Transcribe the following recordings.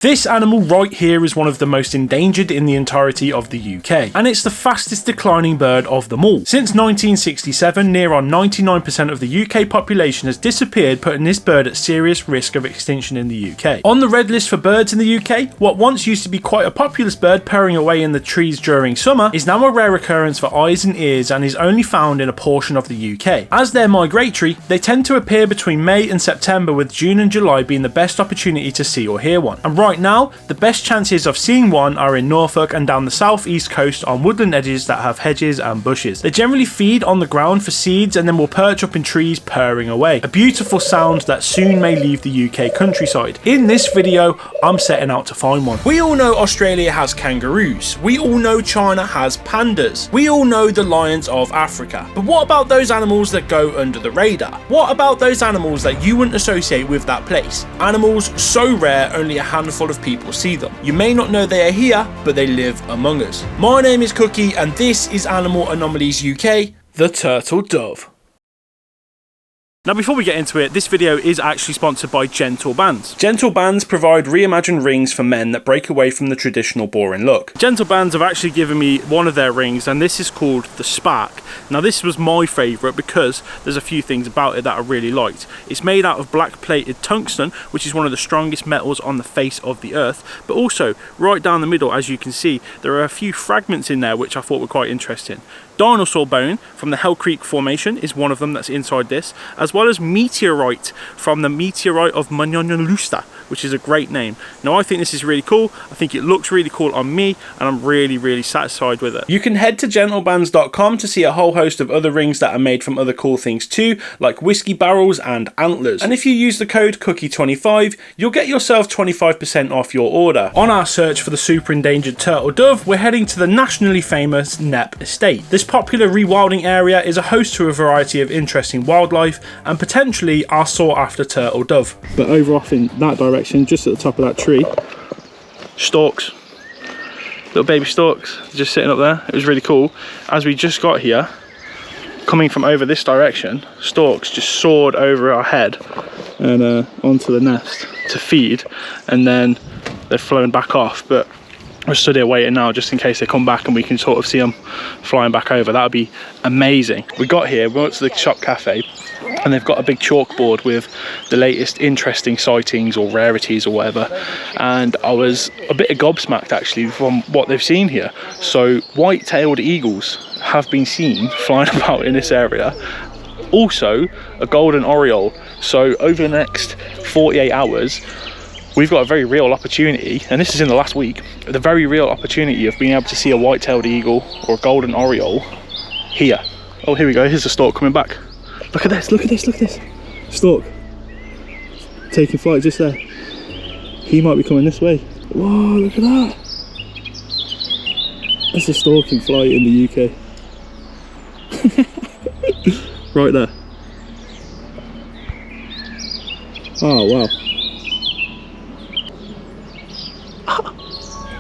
This animal right here is one of the most endangered in the entirety of the UK, and it's the fastest declining bird of them all. Since 1967, near on 99% of the UK population has disappeared, putting this bird at serious risk of extinction in the UK. On the red list for birds in the UK, what once used to be quite a populous bird purring away in the trees during summer is now a rare occurrence for eyes and ears and is only found in a portion of the UK. As they're migratory, they tend to appear between May and September, with June and July being the best opportunity to see or hear one. And right now, the best chances of seeing one are in Norfolk and down the southeast coast on woodland edges that have hedges and bushes. They generally feed on the ground for seeds and then will perch up in trees purring away. A beautiful sound that soon may leave the UK countryside. In this video, I'm setting out to find one. We all know Australia has kangaroos. We all know China has pandas. We all know the lions of Africa. But what about those animals that go under the radar? What about those animals that you wouldn't associate with that place? Animals so rare only a handful of people see them. You may not know they are here, but they live among us. My name is Cookie and this is Animal Anomalies UK, the turtle dove. Now before we get into it, this video is actually sponsored by Gentle Bands. Gentle Bands provide reimagined rings for men that break away from the traditional boring look. Gentle Bands have actually given me one of their rings, and this is called the Spark. Now this was my favourite because there's a few things about it that I really liked. It's made out of black plated tungsten, which is one of the strongest metals on the face of the earth, but also right down the middle, as you can see, there are a few fragments in there which I thought were quite interesting. Dinosaur bone from the Hell Creek Formation is one of them that's inside this, as well as meteorite from the meteorite of Manyanylusta, which is a great name. Now I think this is really cool. I think it looks really cool on me, and I'm really satisfied with it. You can head to gentlebands.com to see a whole host of other rings that are made from other cool things too, like whiskey barrels and antlers. And if you use the code Cookie25, you'll get yourself 25% off your order. On our search for the super endangered turtle dove, we're heading to the nationally famous Knepp Estate. This popular rewilding area is a host to a variety of interesting wildlife and potentially our sought after turtle dove. But over off in that direction, just at the top of that tree, storks, little baby storks, just sitting up there. It was really cool. As we just got here, coming from over this direction, storks just soared over our head and onto the nest to feed, and then they've flown back off. But we're stood here waiting now just in case they come back and we can sort of see them flying back over. That would be amazing. We got here, we went to the shop cafe, and they've got a big chalkboard with the latest interesting sightings or rarities or whatever, and I was a bit gobsmacked actually from what they've seen here. So white-tailed eagles have been seen flying about in this area, also a golden oriole. So over the next 48 hours we've got a very real opportunity, and this is in the last week, the very real opportunity of being able to see a white-tailed eagle or a golden oriole here. Oh, here we go, here's the stork coming back. Look at this, look at this, look at this. Stork taking flight just there. He might be coming this way. Whoa, look at that. That's a stork in flight in the UK. Right there. Oh wow.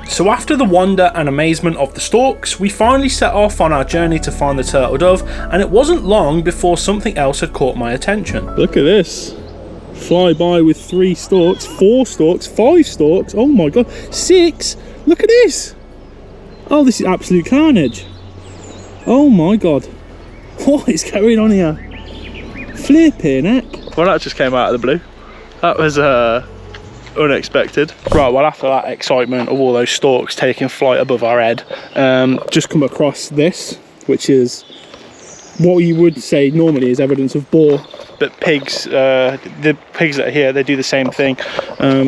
So after the wonder and amazement of the storks, we finally set off on our journey to find the turtle dove, and it wasn't long before something else had caught my attention. Look at this. Fly by with 3 storks, 4 storks, 5 storks, oh my god, 6! Look at this! Oh, this is absolute carnage. Oh my god. What is going on here? Flipping heck. Well, that just came out of the blue. That was unexpected. Right, well after that excitement of all those storks taking flight above our head, just come across this, which is what you would say normally is evidence of boar, but pigs, the pigs that are here, they do the same thing.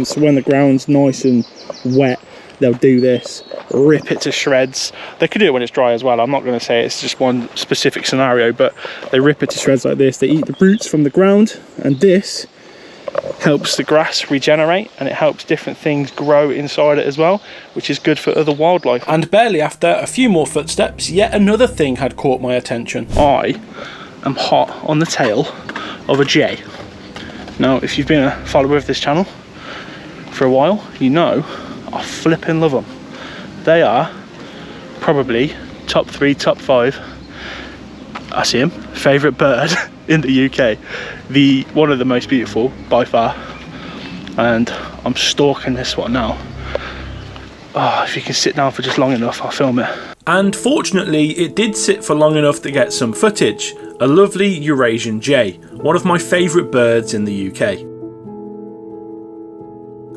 So when the ground's nice and wet, they'll do this, rip it to shreds. They could do it when it's dry as well. I'm not going to say it's just one specific scenario, but they rip it to shreds like this. They eat the roots from the ground, and this helps the grass regenerate, and it helps different things grow inside it as well, which is good for other wildlife. And barely after a few more footsteps, yet another thing had caught my attention. I am hot on the tail of a jay. Now if you've been a follower of this channel for a while, you know I flipping love them. They are probably top 3, top 5, I see him, favourite bird in the UK. One of the most beautiful by far, and I'm stalking this one now. Oh, if you can sit down for just long enough, I'll film it. And fortunately, it did sit for long enough to get some footage. A lovely Eurasian J, one of my favourite birds in the UK.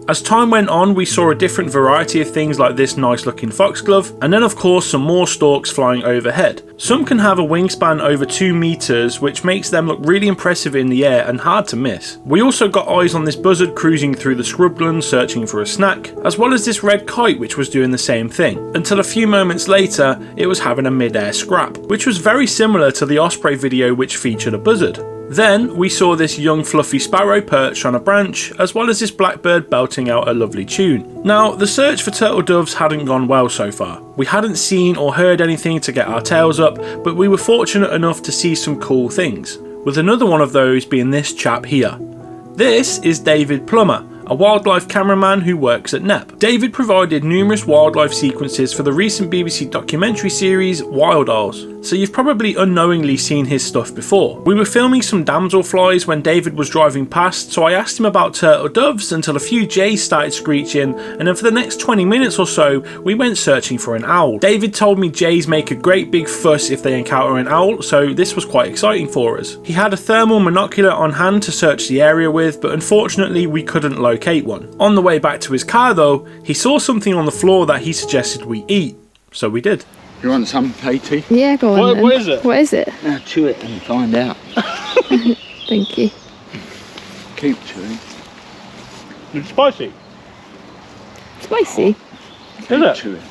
As time went on, we saw a different variety of things like this nice looking foxglove, and then of course some more storks flying overhead. Some can have a wingspan over 2 meters, which makes them look really impressive in the air and hard to miss. We also got eyes on this buzzard cruising through the scrubland searching for a snack, as well as this red kite which was doing the same thing, until a few moments later it was having a mid-air scrap, which was very similar to the osprey video which featured a buzzard. Then we saw this young fluffy sparrow perched on a branch, as well as this blackbird belting out a lovely tune. Now, the search for turtle doves hadn't gone well so far. We hadn't seen or heard anything to get our tails up, but we were fortunate enough to see some cool things, with another one of those being this chap here. This is David Plummer, a wildlife cameraman who works at NEP. David provided numerous wildlife sequences for the recent BBC documentary series Wild Isles, so you've probably unknowingly seen his stuff before. We were filming some damselflies when David was driving past, so I asked him about turtle doves until a few jays started screeching, and then for the next 20 minutes or so we went searching for an owl. David told me jays make a great big fuss if they encounter an owl, so this was quite exciting for us. He had a thermal monocular on hand to search the area with, but unfortunately we couldn't locate one. On the way back to his car though, he saw something on the floor that he suggested we eat, so we did. You want some, Katie? Yeah, go on. What is it? What is it? Now chew it and find out. Thank you. Keep chewing. It's spicy. Spicy? Is it? Chew it.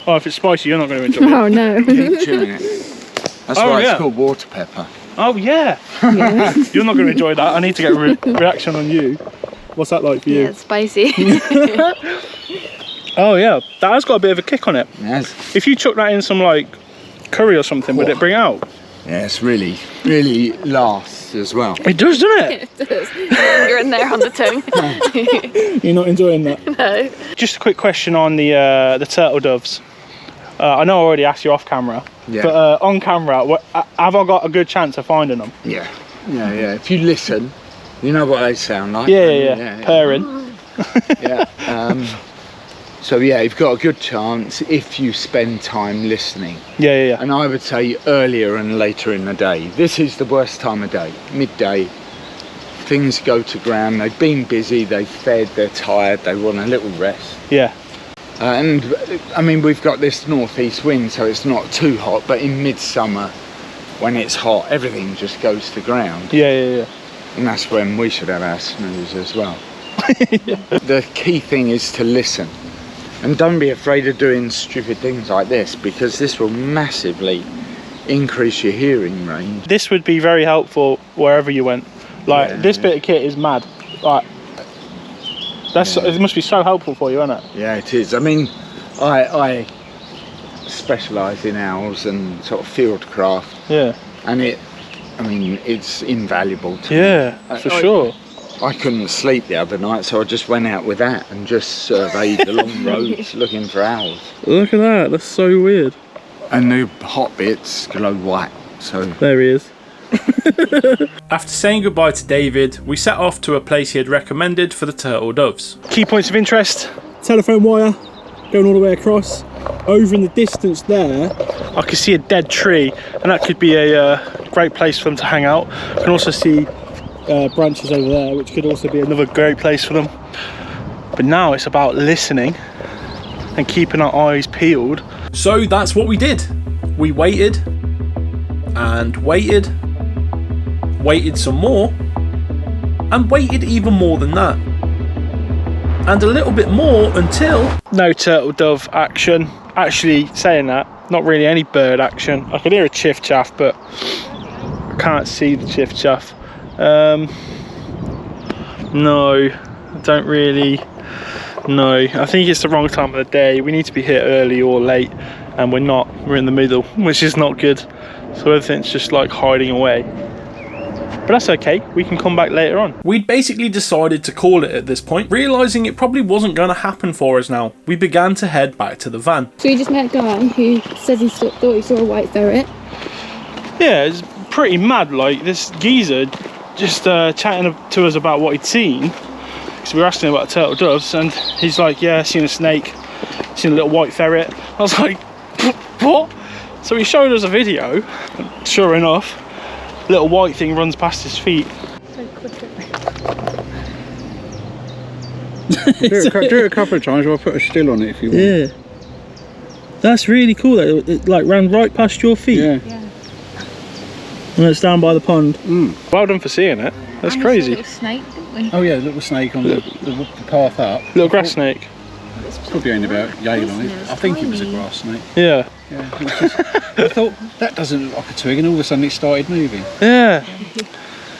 Oh, if it's spicy, you're not going to enjoy it. Oh no. Keep chewing it. That's why yeah. it's called water pepper. Oh yeah. Yeah. You're not going to enjoy that. I need to get a reaction on you. What's that like for you? Yeah, it's spicy. Oh yeah, that has got a bit of a kick on it. Yes. If you chuck that in some like curry or something, would it bring it out? Yeah, it's really, really lasts as well. It does, doesn't it? It does. You're in there on the tongue. You're not enjoying that? No. Just a quick question on the turtle doves. I know I already asked you off camera, Yeah. but on camera, have I got a good chance of finding them? Yeah. Yeah, yeah. If you listen, you know what they sound like. Yeah. Purring. Yeah. So yeah, you've got a good chance if you spend time listening. Yeah. And I would say earlier and later in the day. This is the worst time of day, midday. Things go to ground, they've been busy, they've fed, they're tired, they want a little rest. Yeah. And I mean, we've got this northeast wind, so it's not too hot, but in midsummer, when it's hot, everything just goes to ground. Yeah. And that's when we should have our snooze as well. The key thing is to listen. And don't be afraid of doing stupid things like this, because this will massively increase your hearing range. This would be very helpful wherever you went. Like, this bit of kit is mad. Like, it must be so helpful for you, isn't it? Yeah, it is. I mean, I specialise in owls and sort of fieldcraft. Yeah. And it's invaluable to me. Yeah, for sure. I couldn't sleep the other night, so I just went out with that and just surveyed the long roads looking for owls. Look at that, that's so weird. And the hot bits glow white, so... There he is. After saying goodbye to David, we set off to a place he had recommended for the turtle doves. Key points of interest: telephone wire going all the way across. Over in the distance there, I can see a dead tree, and that could be a great place for them to hang out. I can also see branches over there, which could also be another great place for them. But now it's about listening and keeping our eyes peeled. So that's what we did. We waited and waited some more, and waited even more than that, and a little bit more until no turtle dove action. Actually, saying that, not really any bird action. I can hear a chiff chaff, but I can't see the chiff chaff. No, I don't really. No, I think it's the wrong time of the day. We need to be here early or late, and we're not. We're in the middle, which is not good. So everything's just like hiding away. But that's okay, we can come back later on. We'd basically decided to call it at this point, realising it probably wasn't going to happen for us now. We began to head back to the van. So we just met a guy who says he thought he saw a white ferret. Yeah, it's pretty mad. Like, this geezer just chatting to us about what he'd seen. because we were asking him about turtle doves, and he's like, yeah, seen a snake, seen a little white ferret. I was like, what? So he showed us a video, and sure enough, a little white thing runs past his feet. do it a couple of times, I'll put a still on it if you want. Yeah. That's really cool that it like ran right past your feet. Yeah. And it's down by the pond. Mm. Well done for seeing it. That's And crazy. we saw a little snake, didn't we? Oh yeah, little snake on the path up. Little grass snake. It's probably only about yay long. I think it was a grass snake. Yeah. Yeah. It was just, I thought that doesn't look like a twig, and all of a sudden it started moving. Yeah.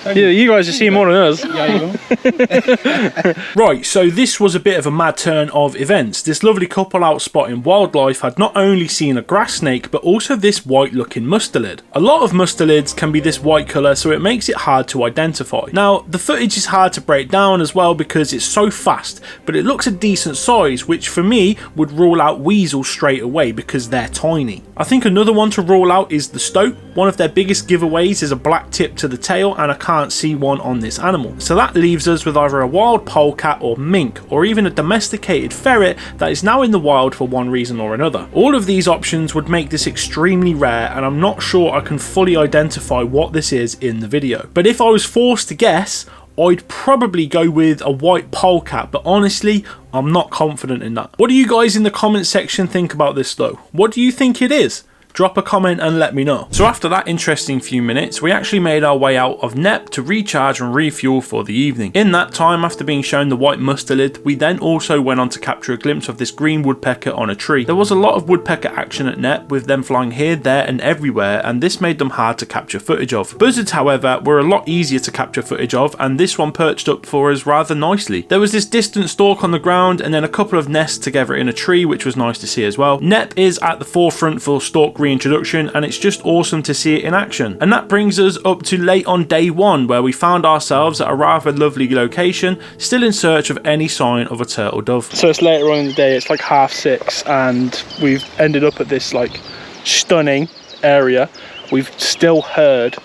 Yeah, you guys have seen more than us. Yay long. Right, so this was a bit of a mad turn of events. This lovely couple out spotting wildlife had not only seen a grass snake, but also this white looking mustelid. A lot of mustelids can be this white colour, so it makes it hard to identify. Now, the footage is hard to break down as well because it's so fast, but it looks a decent size, which for me would rule out weasels straight away because they're tiny. I think another one to rule out is the stoat. One of their biggest giveaways is a black tip to the tail, and I can't see one on this animal. So that leaves us with either a wild polecat or mink, or even a domesticated ferret that is now in the wild for one reason or another. All of these options would make this extremely rare, and I'm not sure I can fully identify what this is in the video. But if I was forced to guess, I'd probably go with a white polecat, but honestly, I'm not confident in that. What do you guys in the comment section think about this though? What do you think it is? Drop a comment and let me know. So after that interesting few minutes, we actually made our way out of Nep to recharge and refuel for the evening. In that time, after being shown the white mustelid, we then also went on to capture a glimpse of this green woodpecker on a tree. There was a lot of woodpecker action at Nep, with them flying here, there and everywhere, and this made them hard to capture footage of. Buzzards, however, were a lot easier to capture footage of, and this one perched up for us rather nicely. There was this distant stork on the ground, and then a couple of nests together in a tree, which was nice to see as well. Nep is at the forefront for stork reintroduction, and it's just awesome to see it in action. And that brings us up to late on day one, where we found ourselves at a rather lovely location, still in search of any sign of a turtle dove. So it's later on in the day, it's like 6:30, and we've ended up at this like stunning area. We've still heard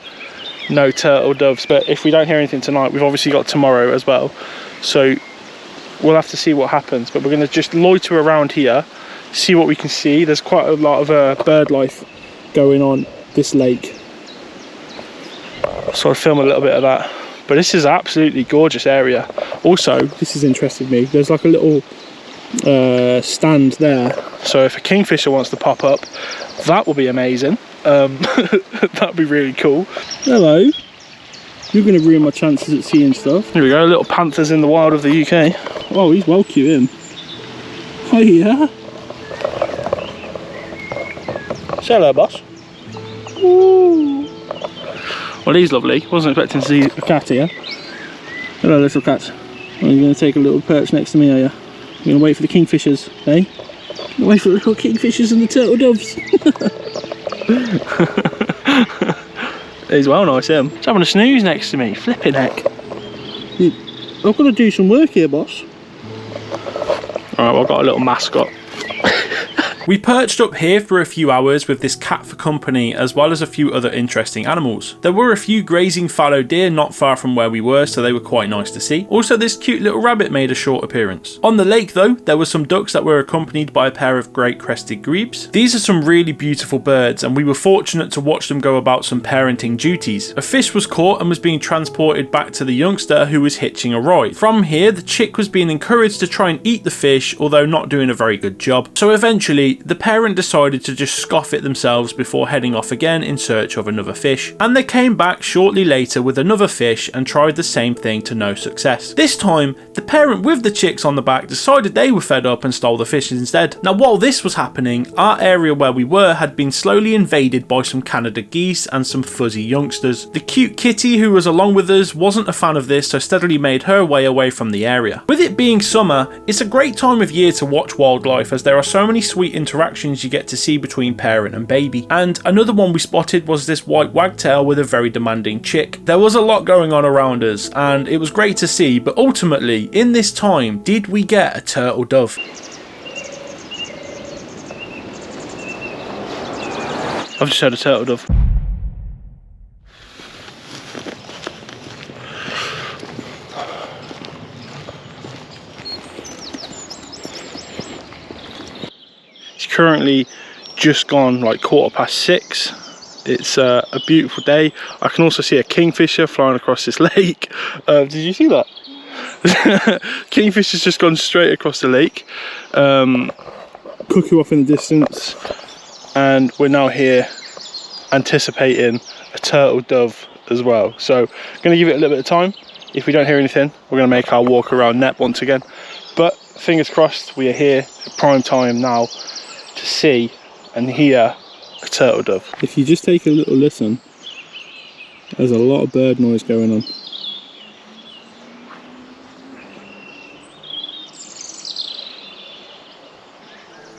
no turtle doves, but if we don't hear anything tonight, we've obviously got tomorrow as well, so we'll have to see what happens. But we're going to just loiter around here, see what we can see. There's quite a lot of bird life going on this lake, so I'll film a little bit of that. But this is an absolutely gorgeous area. Also, this has interested me, there's like a little stand there, so if a kingfisher wants to pop up, that will be amazing. That'd be really cool. Hello, you're going to ruin my chances at seeing stuff. Here we go, little panthers in the wild of the UK. Oh, he's well cute, him. Oh yeah. Say hello, boss. Ooh. Well, he's lovely. Wasn't expecting to see a cat here. Hello, little cat. Are you going to take a little perch next to me, are you? You're going to wait for the kingfishers, eh? You're going to wait for the little kingfishers and the turtle doves. He's well nice, him. He's having a snooze next to me. Flipping heck. I've got to do some work here, boss. Alright, well, I've got a little mascot. We perched up here for a few hours with this cat for company, as well as a few other interesting animals. There were a few grazing fallow deer not far from where we were, so they were quite nice to see. Also, this cute little rabbit made a short appearance. On the lake though, there were some ducks that were accompanied by a pair of great crested grebes. These are some really beautiful birds, and we were fortunate to watch them go about some parenting duties. A fish was caught and was being transported back to the youngster, who was hitching a ride. From here, the chick was being encouraged to try and eat the fish, although not doing a very good job. So eventually, the parent decided to just scoff it themselves before heading off again in search of another fish. And they came back shortly later with another fish and tried the same thing to no success. This time, the parent with the chicks on the back decided they were fed up and stole the fish instead. Now, while this was happening, our area where we were had been slowly invaded by some Canada geese and some fuzzy youngsters. The cute kitty who was along with us wasn't a fan of this, so steadily made her way away from the area. With it being summer, it's a great time of year to watch wildlife, as there are so many sweet interactions you get to see between parent and baby. And another one we spotted was this white wagtail with a very demanding chick. There was a lot going on around us, and it was great to see, but ultimately, in this time, did we get a turtle dove? I've just heard a turtle dove. currently just gone like 6:15. It's a beautiful day. I can also see a kingfisher flying across this lake. Did you see that? Kingfisher's just gone straight across the lake. Cuckoo off in the distance, and we're now here anticipating a turtle dove as well. So I'm going to give it a little bit of time. If we don't hear anything, we're going to make our walk around net once again. But fingers crossed, we are here at prime time now to see and hear a turtle dove. If you just take a little listen, there's a lot of bird noise going on.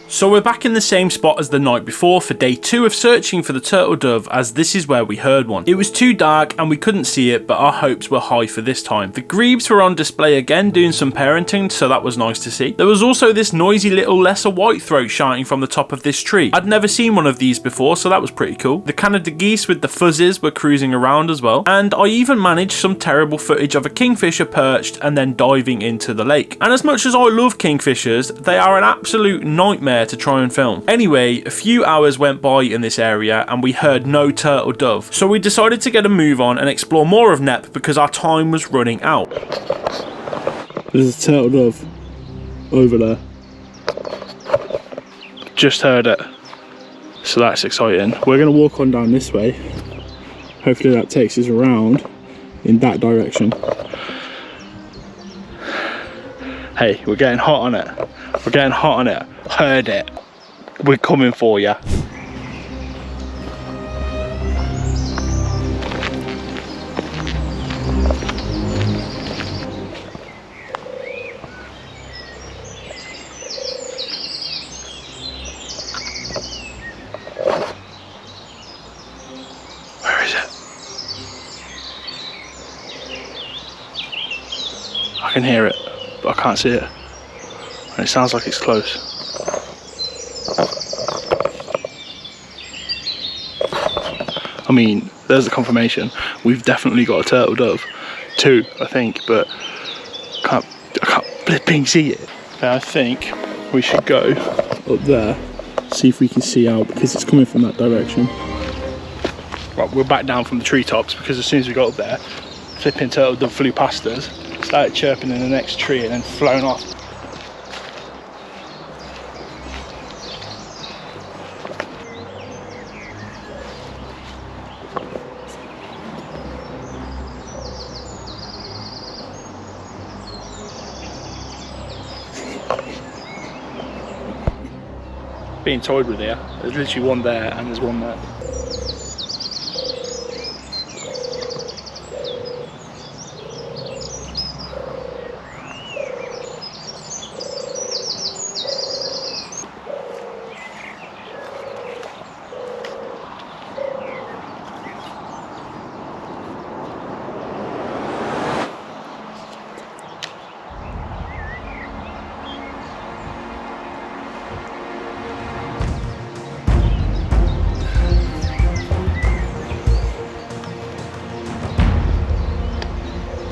So we're back in the same spot as the night before for day 2 of searching for the turtle dove, as this is where we heard one. It was too dark and we couldn't see it, but our hopes were high for this time. The grebes were on display again doing some parenting, so that was nice to see. There was also this noisy little lesser whitethroat shouting from the top of this tree. I'd never seen one of these before, so that was pretty cool. The Canada geese with the fuzzes were cruising around as well, and I even managed some terrible footage of a kingfisher perched and then diving into the lake. And as much as I love kingfishers, they are an absolute nightmare to try and film. Anyway, a few hours went by in this area and we heard no turtle dove, so we decided to get a move on and explore more of Knepp because our time was running out. There's a turtle dove over there. Just heard it, so that's exciting. We're going to walk on down this way. Hopefully that takes us around in that direction. Hey, we're getting hot on it. We're getting hot on it. Heard it. We're coming for you. Where is it? I can hear it, but I can't see it. And it sounds like it's close. I mean, there's the confirmation. We've definitely got a turtle dove. 2, I think, but I can't flipping see it. Okay, I think we should go up there, see if we can see out, because it's coming from that direction. Right, we're back down from the treetops because as soon as we got up there, flipping turtle dove flew past us, started chirping in the next tree and then flown off. Being toyed with here. There's literally one there and there's one there.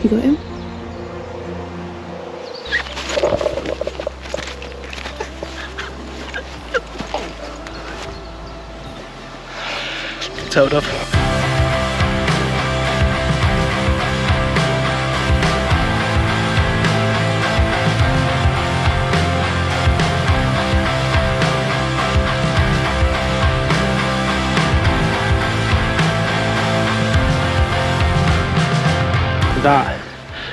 You got him? Turtle dove. That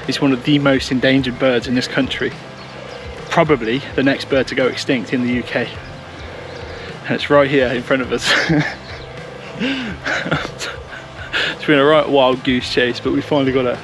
is one of the most endangered birds in this country. Probably the next bird to go extinct in the UK. And it's right here in front of us. It's been a right wild goose chase, but we finally got it.